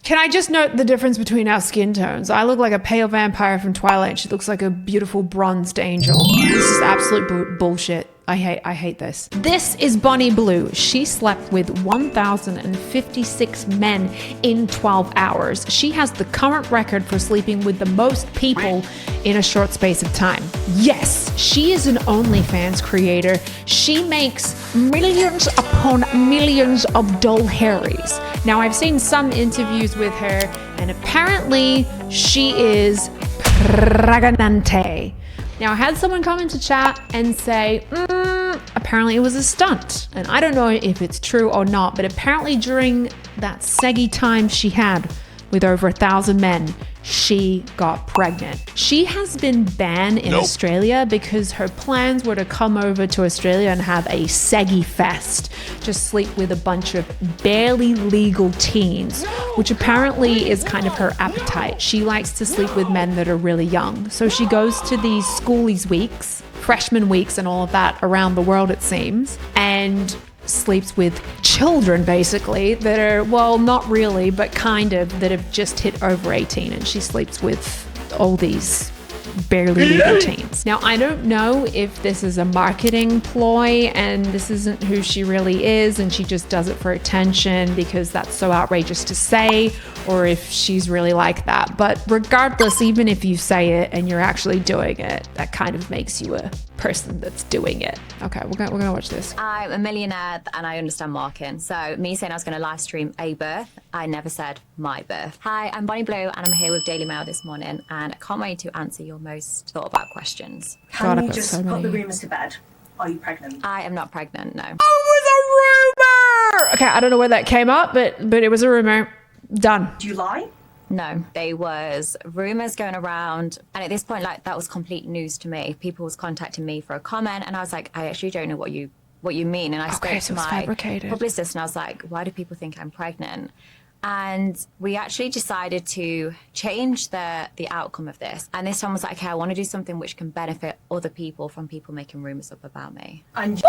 Can I just note the difference between our skin tones? I look like a pale vampire from Twilight. She looks like a beautiful bronzed angel. This is absolute bullshit. I hate this. This is Bonnie Blue. She slept with 1,056 men in 12 hours. She has the current record for sleeping with the most people in a short space of time. Yes, she is an OnlyFans creator. She makes millions upon millions of doll hairies. Now, I've seen some interviews with her, and apparently she is pregnante. Now, I had someone come into chat and say, apparently it was a stunt. And I don't know if it's true or not, but apparently during that seggy time she had with over 1,000 men, she got pregnant. She has been banned in Australia because her plans were to come over to Australia and have a seggy fest, just sleep with a bunch of barely legal teens, which apparently is kind of her appetite. She likes to sleep with men that are really young. So she goes to these schoolies weeks, freshman weeks and all of that around the world, it seems, and sleeps with children basically that are, well, not really, but kind of, that have just hit over 18, and she sleeps with all these barely legal teens. Now, I don't know if this is a marketing ploy and this isn't who she really is and she just does it for attention because that's so outrageous to say, or if she's really like that. But regardless, even if you say it and you're actually doing it, that kind of makes you a person that's doing it. Okay, we're gonna watch this. I'm a millionaire and I understand marketing. So me saying I was gonna live stream a birth, I never said my birth. Hi, I'm Bonnie Blue and I'm here with Daily Mail this morning, and I can't wait to answer your most thought about questions. Can you just put the rumours to bed? Are you pregnant? I am not pregnant, no. Oh, it was a rumor! Okay, I don't know where that came up, but it was a rumor. Done. Do you lie? No, there was rumors going around, and at this point, like, that was complete news to me. People was contacting me for a comment, and I was like, I actually don't know what you mean. And I spoke to my publicist, and I was like, why do people think I'm pregnant? And we actually decided to change the outcome of this. And this time was like, okay, I want to do something which can benefit other people from people making rumors up about me. And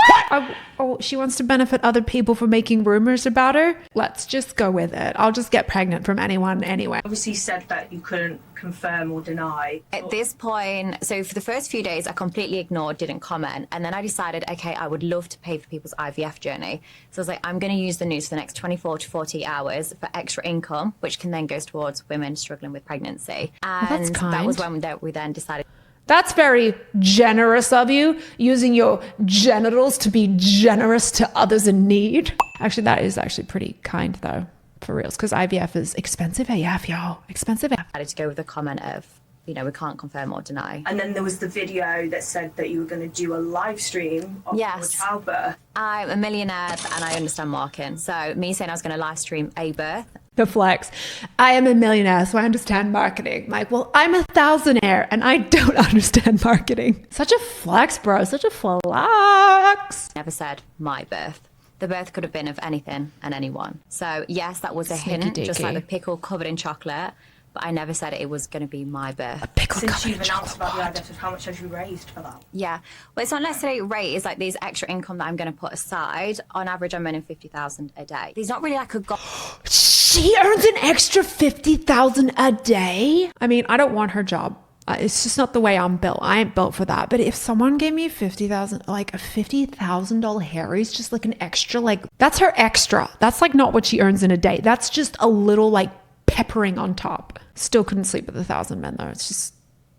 Oh, she wants to benefit other people for making rumors about her? Let's just go with it. I'll just get pregnant from anyone anyway. obviously said that you couldn't confirm or deny. At this point, so for the first few days, I completely ignored, didn't comment. And then I decided, okay, I would love to pay for people's IVF journey. So I was like, I'm going to use the news for the next 24 to 48 hours for extra income, which can then go towards women struggling with pregnancy. And that's kind. that was when we then decided. That's very generous of you, using your genitals to be generous to others in need. Actually, that is actually pretty kind though, for reals, because IVF is expensive AF, y'all. Expensive AF. I had to go with the comment of, you know, we can't confirm or deny. And then there was the video that said that you were going to do a live stream of your childbirth. I'm a millionaire and I understand marketing. So me saying I was going to live stream a birth. The flex. I am a millionaire, so I understand marketing. Like, well, I'm a thousandaire and I don't understand marketing. Such a flex, bro. Such a flex. Never said my birth. The birth could have been of anything and anyone. So yes, that was a hint, just like the pickle covered in chocolate. But I never said it was going to be my birth. A pickle Since covered you've in announced chocolate. about the IVF, how much have you raised for that? Yeah. Well, it's not necessarily rate. It's like these extra income that I'm going to put aside. On average, I'm earning $50,000 a day. There's not really like a goal. She earns an extra $50,000 a day? I mean, I don't want her job. It's just not the way I'm built. I ain't built for that. But if someone gave me $50,000, like a $50,000 Harry's, just like an extra, like that's her extra. That's like not what she earns in a day. That's just a little like peppering on top. Still couldn't sleep with 1,000 men though. It's just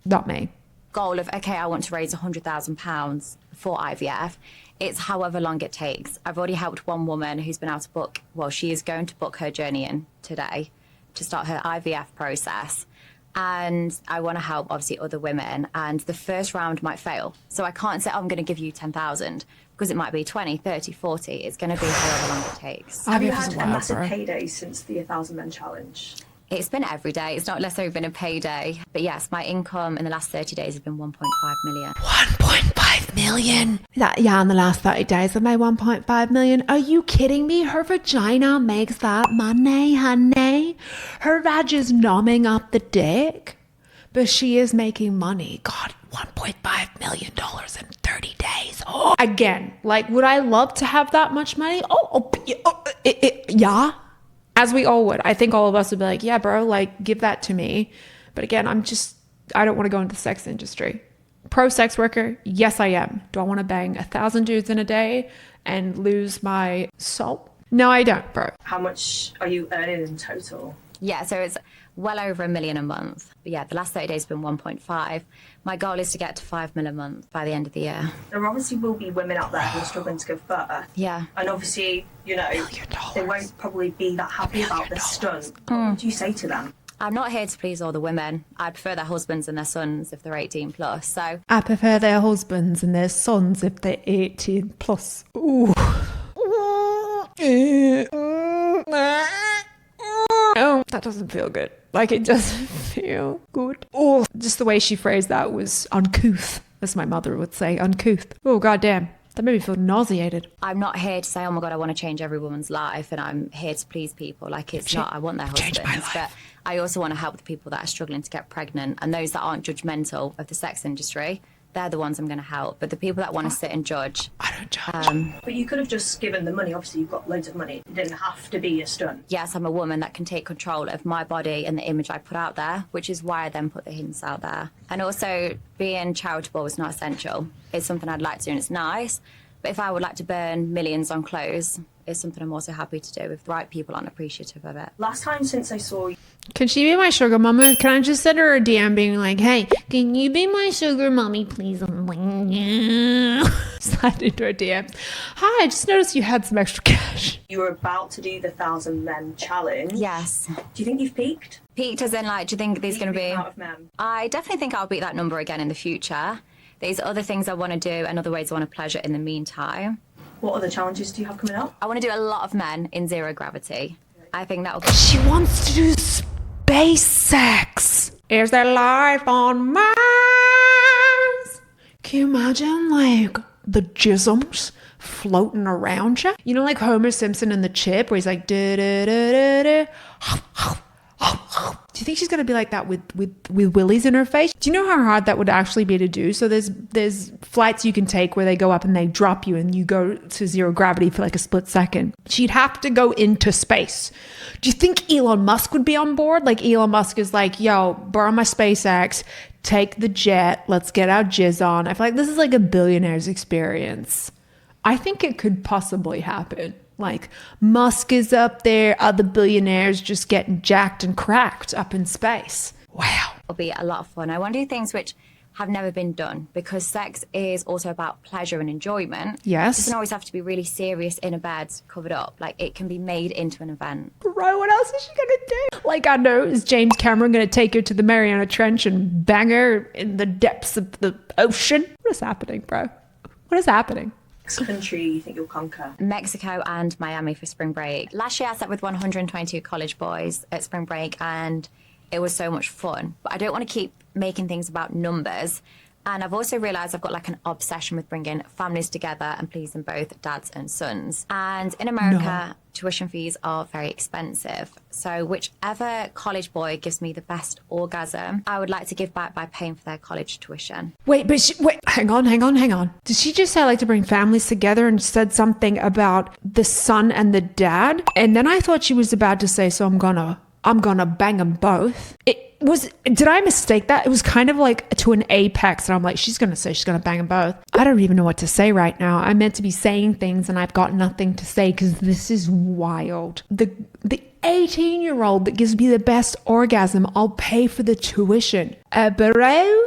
not me. Goal of, okay, I want to raise £100,000 for IVF. It's however long it takes. I've already helped one woman who's been able to book, well, she is going to book her journey in today to start her IVF process. And I want to help obviously other women, and the first round might fail. So I can't say, oh, I'm going to give you 10,000 because it might be 20, 30, 40. It's going to be however long it takes. Have you had a massive payday since the 1,000 Men Challenge? It's been every day. It's not necessarily been a payday. But yes, my income in the last 30 days has been 1.5 million. 1.5 million? Yeah, in the last 30 days I made 1.5 million. Are you kidding me? Her vagina makes that money, honey. Her vag is numbing up the dick, but she is making money. God, $1.5 million in 30 days. Oh. Again, like, would I love to have that much money? Yeah. as we all would. I think all of us would be like, yeah, bro, like give that to me. But again, I don't want to go into the sex industry. Pro sex worker, yes, I am. Do I want to bang 1,000 dudes in a day and lose my soul? No, I don't, bro. How much are you earning in total? Yeah, so it's well over $1 million a month. But yeah, the last 30 days have been 1.5. My goal is to get to 5 million a month by the end of the year. There obviously will be women out there who are struggling to give birth. Yeah. And obviously, you know, they won't probably be that happy about this stunt. What do you say to them? I'm not here to please all the women. I prefer their husbands and their sons if they're 18 plus. So I prefer their husbands and their sons if they're 18 plus. Ooh. Oh, that doesn't feel good. Like, it doesn't feel good. Oh, just the way she phrased that was uncouth, as my mother would say, uncouth. Oh, goddamn. That made me feel nauseated. I'm not here to say, oh my God, I want to change every woman's life and I'm here to please people. Like, it's not, I want their husbands. But I also want to help the people that are struggling to get pregnant and those that aren't judgmental of the sex industry. They're the ones I'm going to help. But the people that want to sit and judge. I don't judge. But you could have just given the money. Obviously, you've got loads of money. It didn't have to be a stunt. Yes, I'm a woman that can take control of my body and the image I put out there, which is why I then put the hints out there. And also, being charitable is not essential. It's something I'd like to do and it's nice. But if I would like to burn millions on clothes, it's something I'm also happy to do if the right people aren't appreciative of it. Last time since I saw you... Can she be my sugar mama? Can I just send her a DM being like, hey, can you be my sugar mommy, please? I'm like, yeah. Slide into her DM. Hi, I just noticed you had some extra cash. You were about to do the 1,000 men challenge. Yes. Do you think you've peaked? Peaked as in, like, do you think there's going to be... Out of men? I definitely think I'll beat that number again in the future. There's other things I want to do and other ways I want to pleasure in the meantime. What other challenges do you have coming up? I want to do a lot of men in zero gravity. I think that'll be... She wants to do space sex. Is there life on Mars? Can you imagine, like, the jisms floating around you? You know, like Homer Simpson in The Chip, where he's like, da-da-da-da-da. Do you think she's going to be like that with willies in her face? Do you know how hard that would actually be to do? So there's flights you can take where they go up and they drop you and you go to zero gravity for like a split second. She'd have to go into space. Do you think Elon Musk would be on board? Like Elon Musk is like, yo, borrow my SpaceX, take the jet, let's get our jizz on. I feel like this is like a billionaire's experience. I think it could possibly happen. Like Musk is up there, other billionaires just getting jacked and cracked up in space. Wow. It'll be a lot of fun. I want to do things which have never been done because sex is also about pleasure and enjoyment. Yes. It doesn't always have to be really serious in a bed covered up. Like it can be made into an event. Bro, what else is she going to do? Like I know, is James Cameron going to take her to the Mariana Trench and bang her in the depths of the ocean? What is happening, bro? What is happening? Country you think you'll conquer? Mexico and Miami for spring break. Last year I sat with 122 college boys at spring break and it was so much fun. But I don't want to keep making things about numbers. And I've also realised I've got like an obsession with bringing families together and pleasing both dads and sons. And in America, tuition fees are very expensive. So whichever college boy gives me the best orgasm, I would like to give back by paying for their college tuition. Wait, hang on. Did she just say I like to bring families together and said something about the son and the dad? And then I thought she was about to say, so I'm gonna bang them both. Did I mistake that? It was kind of like to an apex and I'm like, she's going to say she's going to bang them both. I don't even know what to say right now. I'm meant to be saying things and I've got nothing to say because this is wild. The 18-year-old that gives me the best orgasm, I'll pay for the tuition. Bro,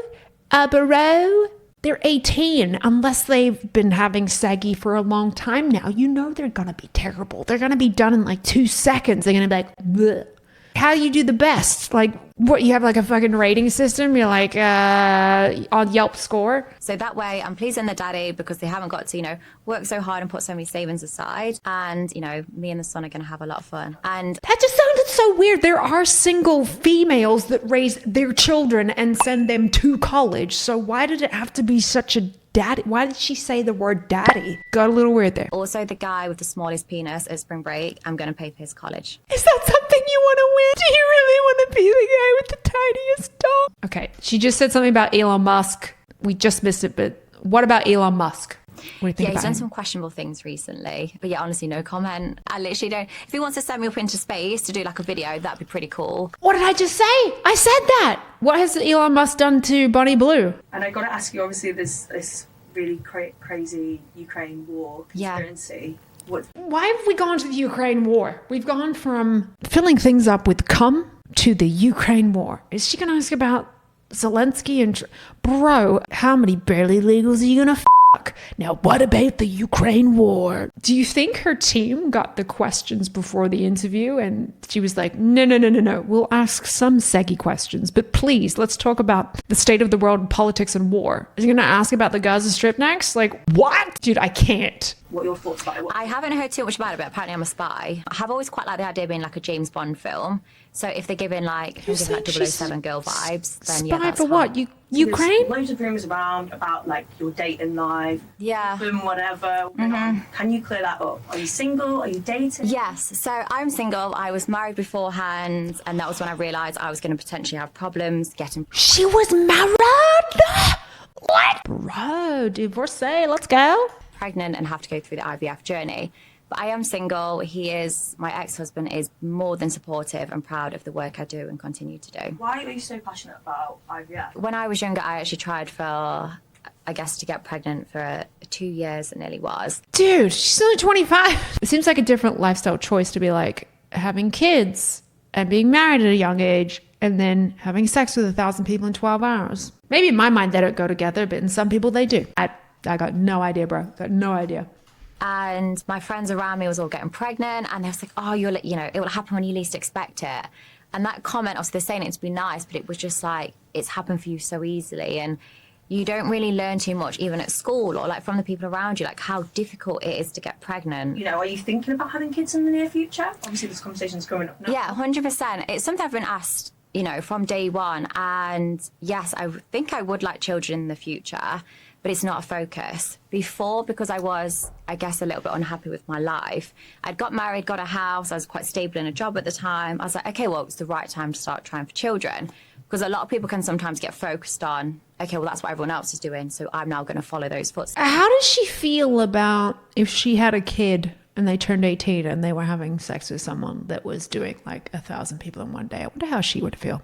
they're 18 unless they've been having saggy for a long time now. You know they're going to be terrible. They're going to be done in like 2 seconds. They're going to be like, bleh. How do you do the best? Like, what, you have like a fucking rating system? You're like, on Yelp score? So that way I'm pleasing the daddy because they haven't got to, work so hard and put so many savings aside. And, me and the son are going to have a lot of fun. And that just sounded so weird. There are single females that raise their children and send them to college. So why did it have to be such a daddy? Why did she say the word daddy? Got a little weird there. Also, the guy with the smallest penis at spring break, I'm going to pay for his college. Is that something you want to win? Do you really want to be the guy with the tiniest dog? Okay, she just said something about Elon Musk. We just missed it, but what about Elon Musk? do you think he's about done him? some questionable things recently. But yeah, honestly, no comment. I literally don't. If he wants to send me up into space to do like a video, that'd be pretty cool. What did I just say? I said that. What has Elon Musk done to Bonnie Blue? And I got to ask you, obviously, this really crazy Ukraine war conspiracy. Why have we gone to the Ukraine war? We've gone from filling things up with cum to the Ukraine war. Is she going to ask about Zelensky and... Bro, how many barely legals are you going to fuck? Now, what about the Ukraine war? Do you think her team got the questions before the interview and she was like, no. We'll ask some seggy questions, but please, let's talk about the state of the world, politics, and war. Is he going to ask about the Gaza Strip next? Like, what? Dude, I can't. What are your thoughts about it? I haven't heard too much about it, but apparently I'm a spy. I have always quite liked the idea of being like a James Bond film. So if they're giving like 007 girl vibes, then yeah, that's spy for what? Ukraine? There's loads of rumours around about like your dating life. Yeah. Boom, whatever. Can you clear that up? Are you single? Are you dating? Yes. So I'm single. I was married beforehand, and that was when I realised I was going to potentially have problems getting... She was married? What? Bro, divorcee, let's go. Pregnant and have to go through the IVF journey. But I am single. My ex-husband is more than supportive and proud of the work I do and continue to do. Why are you so passionate about IVF? When I was younger, I actually tried for, I guess, to get pregnant for 2 years. It nearly was. Dude, she's only 25. It seems like a different lifestyle choice to be like having kids and being married at a young age and then having sex with 1,000 people in 12 hours. Maybe in my mind they don't go together, but in some people they do. I got no idea, bro. Got no idea. And my friends around me was all getting pregnant, and they was like, "Oh, it will happen when you least expect it." And that comment, obviously, they're saying it to be nice, but it was just like, it's happened for you so easily, and you don't really learn too much, even at school or like from the people around you, like how difficult it is to get pregnant. You know, are you thinking about having kids in the near future? Obviously, this conversation's coming up now. Yeah, 100%. It's something I've been asked, from day one, and yes, I think I would like children in the future. But it's not a focus. Before, because I was, I guess, a little bit unhappy with my life. I'd got married, got a house, I was quite stable in a job at the time. I was like, okay, well, it's the right time to start trying for children. Because a lot of people can sometimes get focused on, okay, well, that's what everyone else is doing, so I'm now going to follow those footsteps. How does she feel about if she had a kid and they turned 18 and they were having sex with someone that was doing like 1,000 people in one day? I wonder how she would feel.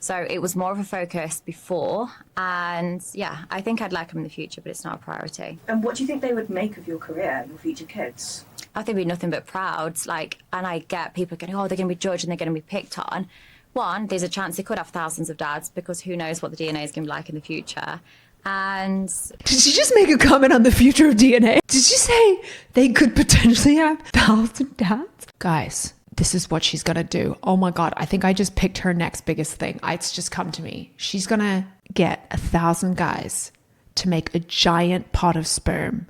So it was more of a focus before, and yeah, I think I'd like them in the future, but it's not a priority. And what do you think they would make of your career, your future kids? I think they'd be nothing but proud. And I get people going, oh, they're going to be judged and they're going to be picked on. One, there's a chance they could have thousands of dads, because who knows what the DNA is going to be like in the future. And did you just make a comment on the future of DNA? Did you say they could potentially have 1,000 dads? Guys, this is what she's gonna do. Oh my God, I think I just picked her next biggest thing. It's just come to me. She's gonna get 1,000 guys to make a giant pot of sperm,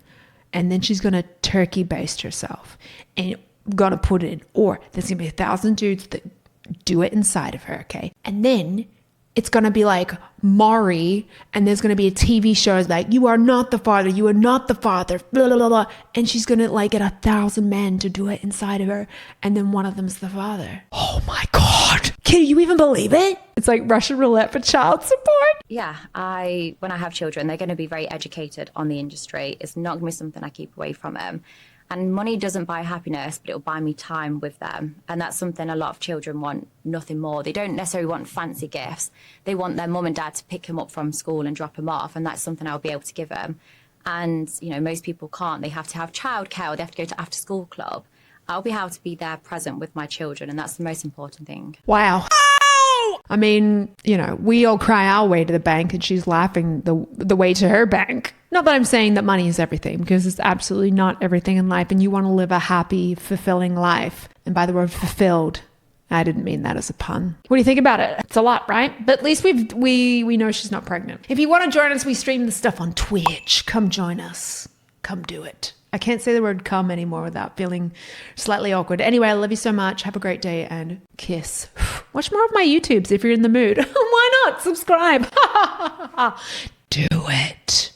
and then she's gonna turkey baste herself and gonna put it in, or there's gonna be 1,000 dudes that do it inside of her, okay? And then it's going to be like Maury, and there's going to be a TV show like, you are not the father, you are not the father, blah, blah, blah, blah. And she's going to like get 1,000 men to do it inside of her, and then one of them's the father. Oh my God. Can you even believe it? It's like Russian roulette for child support. Yeah, when I have children, they're going to be very educated on the industry. It's not going to be something I keep away from them. And money doesn't buy happiness, but it'll buy me time with them. And that's something a lot of children want, nothing more. They don't necessarily want fancy gifts. They want their mum and dad to pick them up from school and drop them off. And that's something I'll be able to give them. And, most people can't. They have to have childcare, or they have to go to after school club. I'll be able to be there present with my children. And that's the most important thing. Wow. I mean, we all cry our way to the bank, and she's laughing the way to her bank. Not that I'm saying that money is everything, because it's absolutely not everything in life, and you want to live a happy, fulfilling life. And by the word fulfilled, I didn't mean that as a pun. What do you think about it? It's a lot, right? But at least we know she's not pregnant. If you want to join us, we stream the stuff on Twitch. Come join us. Come do it. I can't say the word come anymore without feeling slightly awkward. Anyway, I love you so much. Have a great day, and kiss. Watch more of my YouTubes if you're in the mood. Why not? Subscribe. Do it.